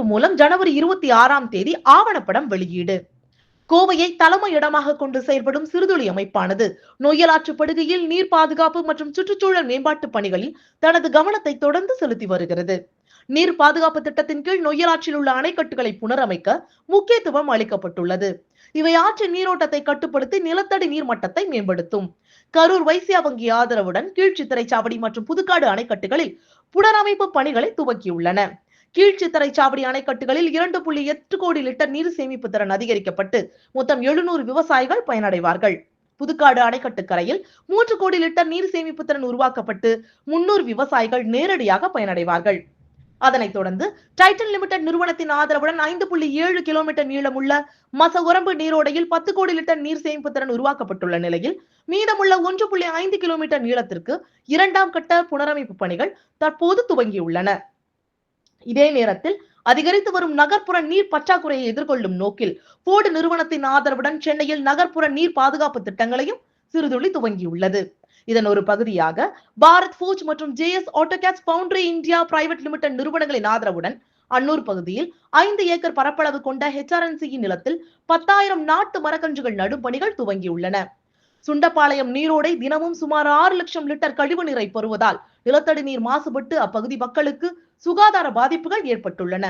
அமைப்பு மூலம் ஜனவரி 26ஆம் தேதி ஆவணப்படம் வெளியீடு. கோவையை தலைமையிடமாக கொண்டு செயல்படும் சிறுதுளி அமைப்பானது நொய்யலாற்று படுகையில் நீர் பாதுகாப்பு மற்றும் சுற்றுச்சூழல் மேம்பாட்டு பணிகளில் தனது கவனத்தை தொடர்ந்து செலுத்தி வருகிறது. நீர் பாதுகாப்பு திட்டத்தின் கீழ் நொய்யலாற்றில் உள்ள அணைக்கட்டுகளை புனரமைக்க முக்கியத்துவம் அளிக்கப்பட்டுள்ளது. இவை ஆற்றின் நீரோட்டத்தை கட்டுப்படுத்தி நிலத்தடி நீர் மட்டத்தை மேம்படுத்தும். கரூர் வைசியா வங்கி ஆதரவுடன் கீழ்ச்சித்திரைச்சாவடி மற்றும் புதுக்காடு அணைக்கட்டுகளில் புனரமைப்பு பணிகளை துவக்கியுள்ளன. கீழ்ச்சித்திரைச்சாவடி அணைக்கட்டுகளில் 2.8 கோடி லிட்டர் நீர் சேமிப்பு திறன் அதிகரிக்கப்பட்டு மொத்தம் 700 விவசாயிகள் பயனடைவார்கள். புதுக்காடு அணைக்கட்டு கரையில் 3 கோடி லிட்டர் நீர் சேமிப்பு திறன் உருவாக்கப்பட்டு 300 விவசாயிகள் நேரடியாக பயனடைவார்கள். அதனைத் தொடர்ந்து டைட்டன் லிமிடெட் நிறுவனத்தின் ஆதரவுடன் 5.7 கிலோமீட்டர் நீளமுள்ள மசகுரம்பு நீரோடையில் 10 கோடி லிட்டர் நீர் சேமிப்பு திறன் உருவாக்கப்பட்டுள்ள நிலையில் மீதமுள்ள 1.5 கிலோமீட்டர் நீளத்திற்கு 2ஆம் கட்ட புனரமைப்பு பணிகள் தற்போது துவங்கியுள்ளன. இதே நேரத்தில் அதிகரித்து வரும் நகர்ப்புற நீர் பற்றாக்குறையை எதிர்கொள்ளும் நோக்கில் போர்டு நிறுவனத்தின் ஆதரவுடன் சென்னையில் நகர்ப்புற நீர் பாதுகாப்பு திட்டங்களையும் சிறுதுளி துவங்கியுள்ளது. இதன் ஒரு பகுதியாக பாரத் ஃபோர்ஜ் மற்றும் JS Autocast foundry India private limited நிறுவனங்களின் ஆதரவுடன் அன்னூர் பகுதியில் 5 ஏக்கர் பரப்பளவு கொண்ட HRNC நிலத்தில் 10,000 நாட்டு மரக்கன்றுகள் நடும் பணிகள் துவங்கியுள்ளன. சுண்டப்பாளையம் நீரோடை தினமும் சுமார் 6 லட்சம் லிட்டர் கழிவு நீரை பெறுவதால் நிலத்தடி நீர் மாசுபட்டு அப்பகுதி மக்களுக்கு சுகாதார பாதிப்புகள் ஏற்பட்டுள்ளன.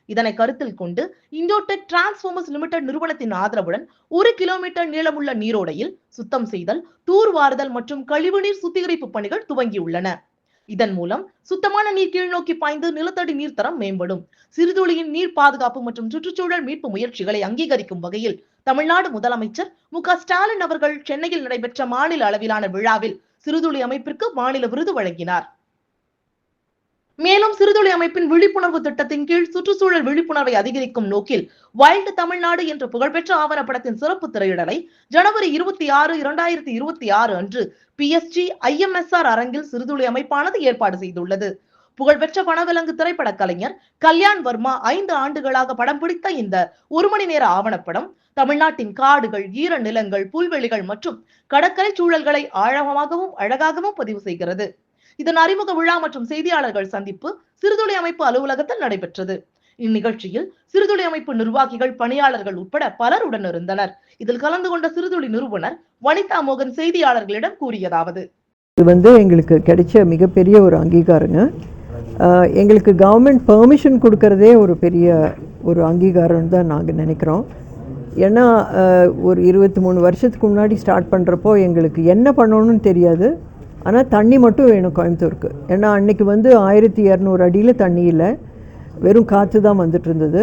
இதனை கருத்தில் கொண்டு இண்டோடெக் டிரான்ஸ்ஃபார்மர்ஸ் லிமிடெட் நிறுவனத்தின் ஆதரவுடன் 1 கிலோமீட்டர் நீளமுள்ள நீரோடையில் சுத்தம் செய்தல், தூர்வாறுதல் மற்றும் கழிவுநீர் சுத்திகரிப்பு பணிகள் துவங்கியுள்ளன. இதன் மூலம் சுத்தமான நீர் கீழ்நோக்கி பாய்ந்து நிலத்தடி நீர்த்தரம் மேம்படும். சிறுதுளியின் நீர் பாதுகாப்பு மற்றும் சுற்றுச்சூழல் மீட்பு முயற்சிகளை அங்கீகரிக்கும் வகையில் தமிழ்நாடு முதலமைச்சர் மு.க.ஸ்டாலின் அவர்கள் சென்னையில் நடைபெற்ற மாநில அளவிலான விழாவில் சிறுதுளி அமைப்பிற்கு மாநில விருது வழங்கினார். மேலும் சிறுதுளி அமைப்பின் விழிப்புணர்வு திட்டத்தின் கீழ் சுற்றுச்சூழல் விழிப்புணர்வை அதிகரிக்கும் நோக்கில் வைல்டு தமிழ்நாடு என்ற புகழ்பெற்ற ஆவணப்படத்தின் சிறப்பு திரையிடலை ஜனவரி 26, 2026 அன்று PSG IMSR அரங்கில் சிறுதுளி அமைப்பானது ஏற்பாடு செய்துள்ளது. புகழ்பெற்ற வனவிலங்கு திரைப்பட கலைஞர் கல்யாண் வர்மா 5 ஆண்டுகளாக படம் பிடித்த இந்த 1 மணி நேர ஆவணப்படம் தமிழ்நாட்டின் காடுகள், ஈர நிலங்கள், புல்வெளிகள் மற்றும் கடற்கரை சூழல்களை ஆழமாகவும் அழகாகவும் பதிவு செய்கிறது. இதன் அறிமுக விழா மற்றும் செய்தியாளர்கள் சந்திப்பு சிறுதுளி அமைப்பு அலுவலகத்தில் நடைபெற்றது. இந்நிகழ்ச்சியில் சிறுதுளி அமைப்பு நிர்வாகிகள், பணியாளர்கள் உட்பட பலர் உடன் இருந்தனர். இதில் கலந்து கொண்ட சிறுதுளி நிறுவனர் வனிதா மோகன் செய்தியாளர்களிடம் கூறியதாவது: இது எங்களுக்கு கிடைச்ச மிகப்பெரிய ஒரு அங்கீகாரங்க. எங்களுக்கு கவர்மெண்ட் பெர்மிஷன் கொடுக்கறதே ஒரு பெரிய ஒரு அங்கீகாரம் தான் நாங்கள் நினைக்கிறோம். ஏன்னா ஒரு 23 வருஷத்துக்கு முன்னாடி ஸ்டார்ட் பண்ணுறப்போ எங்களுக்கு என்ன பண்ணணும்னு தெரியாது. ஆனால் தண்ணி மட்டும் வேணும் கோயம்புத்தூருக்கு. ஏன்னா அன்றைக்கி 1200 அடியில் தண்ணி இல்லை, வெறும் காற்று தான் வந்துட்டு இருந்தது.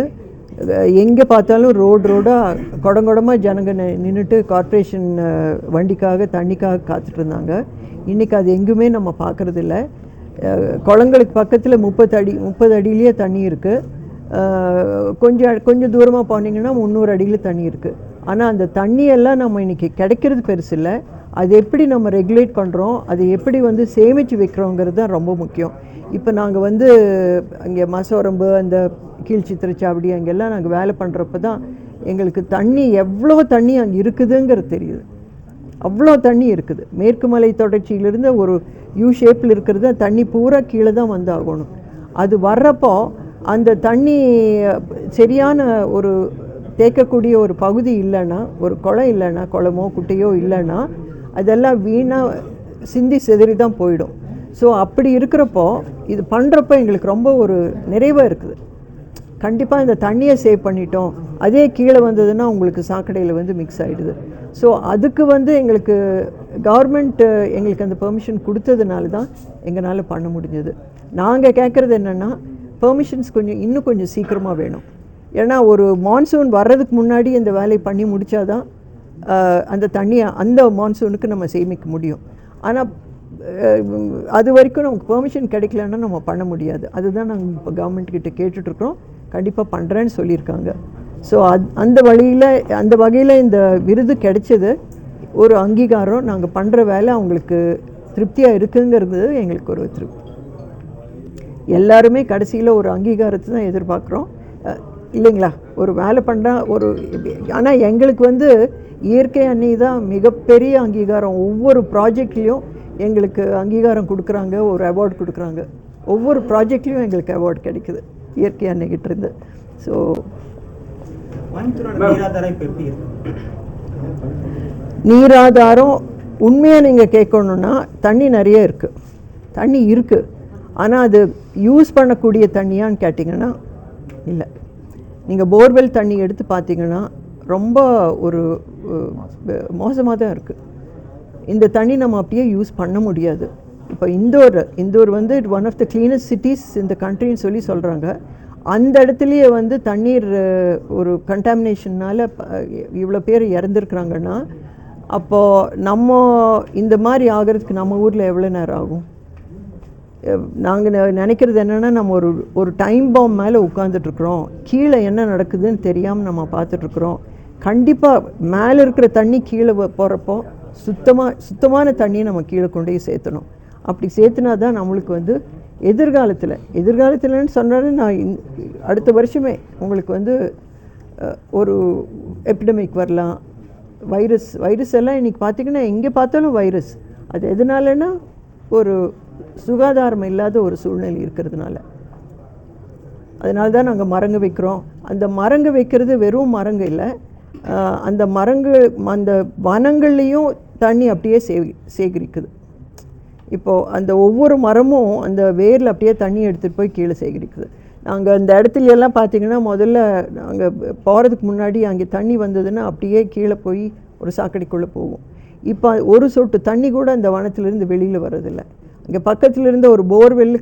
எங்கே பார்த்தாலும் ரோடாக குடங்குடமாக ஜனங்க நின்றுட்டு கார்ப்பரேஷன் வண்டிக்காக தண்ணிக்காக காத்துட்டு இருந்தாங்க. இன்றைக்கி அது எங்குமே நம்ம பார்க்குறதில்ல. குளங்களுக்கு பக்கத்தில் 30 அடியிலேயே தண்ணி இருக்குது. கொஞ்சம் தூரமாக போனீங்கன்னா 300 அடியில் தண்ணி இருக்குது. ஆனால் அந்த தண்ணியெல்லாம் நம்ம இன்றைக்கி கிடைக்கிறது பெருசு இல்லை. அது எப்படி நம்ம ரெகுலேட் பண்ணுறோம், அது எப்படி சேமித்து வைக்கிறோங்கிறது தான் ரொம்ப முக்கியம். இப்போ நாங்கள் அங்கே மசோரம்பு, அந்த கீழ்ச்சித்திரைச்சாவடி அங்கெல்லாம் நாங்கள் வேலை பண்ணுறப்ப தான் எங்களுக்கு தண்ணி எவ்வளோ தண்ணி அங்கே இருக்குதுங்கிறது தெரியுது. அவ்வளோ தண்ணி இருக்குது. மேற்கு மலை தொடர்ச்சியிலிருந்து ஒரு யூ ஷேப்பில் இருக்கிறது தண்ணி பூரா கீழே தான் ஆகணும். அது வர்றப்போ அந்த தண்ணி சரியான ஒரு தேக்கக்கூடிய ஒரு பகுதி இல்லைன்னா, ஒரு குளம் இல்லைன்னா, குளமோ குட்டையோ இல்லைன்னா அதெல்லாம் வீணாக சிந்தி செதறி தான் போயிடும். ஸோ அப்படி இருக்கிறப்போ இது பண்ணுறப்போ எங்களுக்கு ரொம்ப ஒரு நிறைவாக இருக்குது. கண்டிப்பாக இந்த தண்ணியை சேவ் பண்ணிட்டோம். அதே கீழே வந்ததுன்னா உங்களுக்கு சாக்கடையில் மிக்ஸ் ஆகிடுது. ஸோ அதுக்கு எங்களுக்கு கவர்மெண்ட் எங்களுக்கு அந்த பெர்மிஷன் கொடுத்ததுனால தான் எங்களால் பண்ண முடிஞ்சது. நாங்கள் கேட்குறது என்னென்னா, பெர்மிஷன்ஸ் இன்னும் கொஞ்சம் சீக்கிரமாக வேணும். ஏன்னா ஒரு மான்சூன் வர்றதுக்கு முன்னாடி இந்த வேலையை பண்ணி முடித்தாதான் அந்த தண்ணியை அந்த மான்சூனுக்கு நம்ம சேமிக்க முடியும். ஆனால் அது வரைக்கும் நமக்கு பெர்மிஷன் கிடைக்கலன்னா நம்ம பண்ண முடியாது. அதுதான் நாங்கள் இப்போ கவர்மெண்ட்கிட்ட கேட்டுட்ருக்குறோம். கண்டிப்பாக பண்ணுறேன்னு சொல்லியிருக்காங்க. ஸோ அந்த வகையில் இந்த விருது கிடைச்சது ஒரு அங்கீகாரம். நாங்கள் பண்ணுற வேலை அவங்களுக்கு திருப்தியாக இருக்குங்கிறது எங்களுக்கு ஒரு திருப்தி. எல்லாருமே கடைசியில் ஒரு அங்கீகாரத்தை தான் எதிர்பார்க்குறோம் இல்லைங்களா? ஒரு வேலை பண்ணுறா ஒரு ஆனால் எங்களுக்கு இயற்கை அன்னை தான் மிகப்பெரிய அங்கீகாரம். ஒவ்வொரு ப்ராஜெக்ட்லேயும் எங்களுக்கு அங்கீகாரம் கொடுக்குறாங்க, ஒரு அவார்டு கொடுக்குறாங்க. ஒவ்வொரு ப்ராஜெக்ட்லேயும் எங்களுக்கு அவார்டு கிடைக்குது. இயற்கை அன்னைக்கிட்டு இருந்து. ஸோ நீராதாரம் உண்மையாக நீங்கள் கேட்கணுன்னா தண்ணி நிறைய இருக்குது, தண்ணி இருக்குது. ஆனால் அது யூஸ் பண்ணக்கூடிய தண்ணியான்னு கேட்டிங்கன்னா இல்லை. நீங்கள் போர்வெல் தண்ணி எடுத்து பார்த்தீங்கன்னா ரொம்ப ஒரு மோசமாக தான் இருக்குது. இந்த தண்ணி நம்ம அப்படியே யூஸ் பண்ண முடியாது. இப்போ இந்தோர் வந்து one of the cleanest cities இந்த கண்ட்ரின்னு சொல்லி சொல்கிறாங்க. அந்த இடத்துலையே வந்து தண்ணீர் ஒரு கண்டாமினேஷன்னால் இவ்வளோ பேர் இறந்துருக்குறாங்கன்னா, அப்போது நம்ம இந்த மாதிரி ஆகிறதுக்கு நம்ம ஊரில் எவ்வளோ நேரம் ஆகும்? நாங்கள் நினைக்கிறது என்னென்னா, நம்ம ஒரு டைம் பாம் மேலே உட்காந்துட்ருக்குறோம், கீழே என்ன நடக்குதுன்னு தெரியாமல் நம்ம பார்த்துட்ருக்குறோம். கண்டிப்பாக மேலே இருக்கிற தண்ணி கீழே போகிறப்போ சுத்தமான தண்ணியை நம்ம கீழே கொண்டு போய் சேர்த்தணும். அப்படி சேர்த்துனா தான் நம்மளுக்கு வந்து எதிர்காலத்தில்னு சொன்னாலும் நான் அடுத்த வருஷமே உங்களுக்கு வந்து ஒரு எபிடமிக் வரலாம். வைரஸ் எல்லாம் இன்றைக்கி பார்த்திங்கன்னா எங்கே பார்த்தாலும் வைரஸ். அது எதனாலன்னா ஒரு சுகாதாரம் இல்லாத ஒரு சூழ்நிலை இருக்கிறதுனால. அதனால தான் நாங்கள் மரங்க வைக்கிறோம். அந்த மரங்க வைக்கிறது வெறும் மரங்க இல்லை, அந்த வனங்கள்லேயும் தண்ணி அப்படியே சேகரிக்குது. இப்போது அந்த ஒவ்வொரு மரமும் அந்த வேரில் அப்படியே தண்ணி எடுத்துகிட்டு போய் கீழே சேகரிக்குது. நாங்கள் அந்த இடத்துல எல்லாம் பார்த்திங்கன்னா முதல்ல நாங்கள் போகிறதுக்கு முன்னாடி அங்கே தண்ணி வந்ததுன்னா அப்படியே கீழே போய் ஒரு சாக்கடைக்குள்ளே போகும். இப்போ ஒரு சொட்டு தண்ணி கூட அந்த வனத்திலேருந்து வெளியில் வர்றதில்லை. இங்கே பக்கத்தில் இருந்த ஒரு போர்வெல்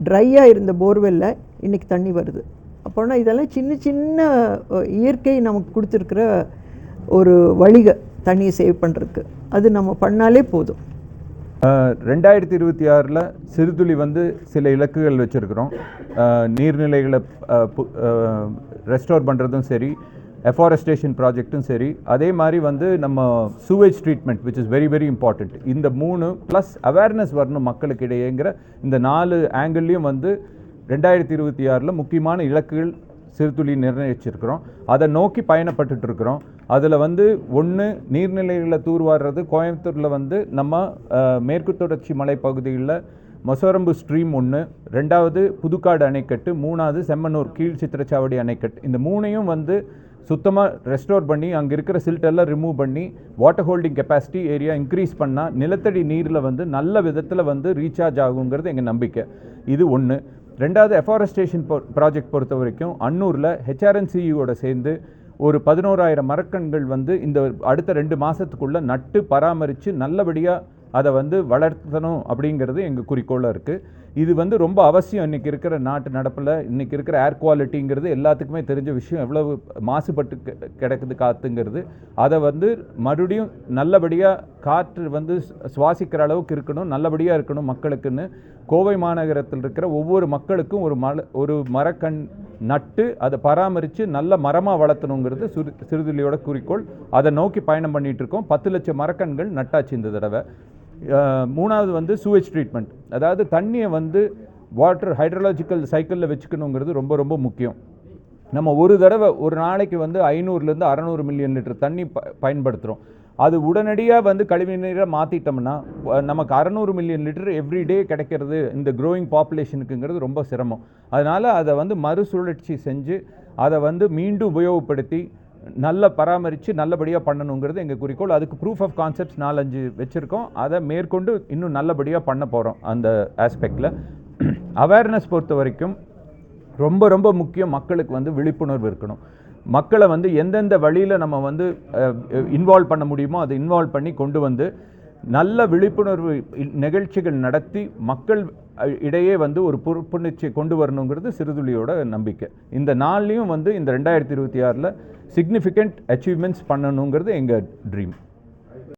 ட்ரையாக இருந்த போர்வெல்ல இன்றைக்கி தண்ணி வருது. அப்போனா இதெல்லாம் சின்ன சின்ன இயற்கை நமக்கு கொடுத்துருக்குற ஒரு வழிகை தண்ணியை சேவ் பண்ணுறதுக்கு. அது நம்ம பண்ணாலே போதும். 2026 சிறுதுளி வந்து சில இலக்குகள் வச்சுருக்கிறோம். நீர்நிலைகளை ரெஸ்டோர் பண்ணுறதும் சரி, எஃபாரஸ்டேஷன் ப்ராஜெக்ட்டும் சரி, அதே மாதிரி வந்து நம்ம sewage treatment which is very very important. இந்த 3 ப்ளஸ் அவேர்னஸ் வரணும் மக்களுக்கு இடையேங்கிற இந்த 4 ஆங்கிள்லேயும் வந்து 2026 முக்கியமான இலக்குகள் சிறுதுளி நிர்ணயிச்சிருக்கிறோம். அதை நோக்கி பயணப்பட்டுருக்கிறோம். அதில் வந்து 1 நீர்நிலைகளை தூர்வாடுறது. கோயம்புத்தூரில் வந்து நம்ம மேற்கு தொடர்ச்சி மலைப்பகுதிகளில் மொசரம்பு ஸ்ட்ரீம் 1, 2வது புதுக்காடு அணைக்கட்டு, 3வது செம்மனூர் கீழ் சித்திரச்சாவடி அணைக்கட்டு. இந்த 3ஐயும் வந்து சுத்தமாக ரெஸ்டோர் பண்ணி அங்கே இருக்கிற சில்ட்டெல்லாம் ரிமூவ் பண்ணி water holding capacity area increase பண்ணால் நிலத்தடி நீரில் வந்து நல்ல விதத்தில் வந்து ரீசார்ஜ் ஆகுங்கிறது எங்கள் நம்பிக்கை. இது 1. 2வது எஃபாரஸ்டேஷன் ப்ராஜெக்ட் பொறுத்த வரைக்கும் அன்னூரில் ஹெச்ஆர்என்சியோட சேர்ந்து ஒரு 11,000 மரக்கன்கள் வந்து இந்த அடுத்த 2 மாதத்துக்குள்ளே நட்டு பராமரித்து நல்லபடியாக அதை வந்து வளர்த்தணும் அப்படிங்கிறது எங்கள் குறிக்கோளாக இருக்குது. இது வந்து ரொம்ப அவசியம். இன்றைக்கி இருக்கிற நாட்டு நடப்பில் இன்றைக்கி இருக்கிற ஏர் குவாலிட்டிங்கிறது எல்லாத்துக்குமே தெரிஞ்ச விஷயம். எவ்வளவு மாசுபட்டு கிடக்குது காற்றுங்கிறது. அதை வந்து மறுபடியும் நல்லபடியாக காற்று வந்து சுவாசிக்கிற அளவுக்கு இருக்கணும், நல்லபடியாக இருக்கணும் மக்களுக்குன்னு கோவை மாநகரத்தில் இருக்கிற ஒவ்வொரு மக்களுக்கும் ஒரு மரக்கண் நட்டு அதை பராமரித்து நல்ல மரமாக வளர்த்தணுங்கிறது சிறுதுளியோட குறிக்கோள். அதை நோக்கி பயணம் பண்ணிகிட்ருக்கோம். 10 லட்சம் மரக்கன்கள் நட்டாச்சு இந்த தடவை. 3வது வந்து சூவேஜ் ட்ரீட்மெண்ட். அதாவது தண்ணியை வந்து வாட்டர் ஹைட்ரலாஜிக்கல் சைக்கிளில் வச்சுக்கணுங்கிறது ரொம்ப ரொம்ப முக்கியம். நம்ம ஒரு நாளைக்கு வந்து 500லேருந்து 600 மில்லியன் லிட்டர் தண்ணி பயன்படுத்துகிறோம். அது உடனடியாக வந்து கழிவு நீரை மாற்றிட்டோம்னா நமக்கு 600 மில்லியன் லிட்டர் எவ்ரிடே கிடைக்கிறது இந்த க்ரோயிங் பாப்புலேஷனுக்குங்கிறது ரொம்ப சிரமம். அதனால் அதை வந்து மறுசுழற்சி செஞ்சு அதை வந்து மீண்டும் உபயோகப்படுத்தி நல்ல பராமரித்து நல்லபடியாக பண்ணணுங்கிறது எங்கள் குறிக்கோள். அதுக்கு ப்ரூஃப் ஆஃப் கான்செப்ட்ஸ் 4-5 வச்சுருக்கோம். அதை மேற்கொண்டு இன்னும் நல்லபடியாக பண்ண போகிறோம். அந்த ஆஸ்பெக்டில் அவேர்னஸ் பொறுத்த வரைக்கும் ரொம்ப ரொம்ப முக்கியம். மக்களுக்கு வந்து விழிப்புணர்வு இருக்கணும். மக்களை வந்து எந்தெந்த வழியில் நம்ம வந்து இன்வால்வ் பண்ண முடியுமோ அதை இன்வால்வ் பண்ணி கொண்டு வந்து நல்ல விழிப்புணர்வு நிகழ்ச்சிகள் நடத்தி மக்கள் இடையே வந்து ஒரு பொறுப்புணர்ச்சியை கொண்டு வரணுங்கிறது சிறுதுளியோட நம்பிக்கை. இந்த நாள்லையும் வந்து இந்த 2026 சிக்னிஃபிகண்ட் அச்சீவ்மெண்ட்ஸ் பண்ணணுங்கிறது எங்கள் ட்ரீம்.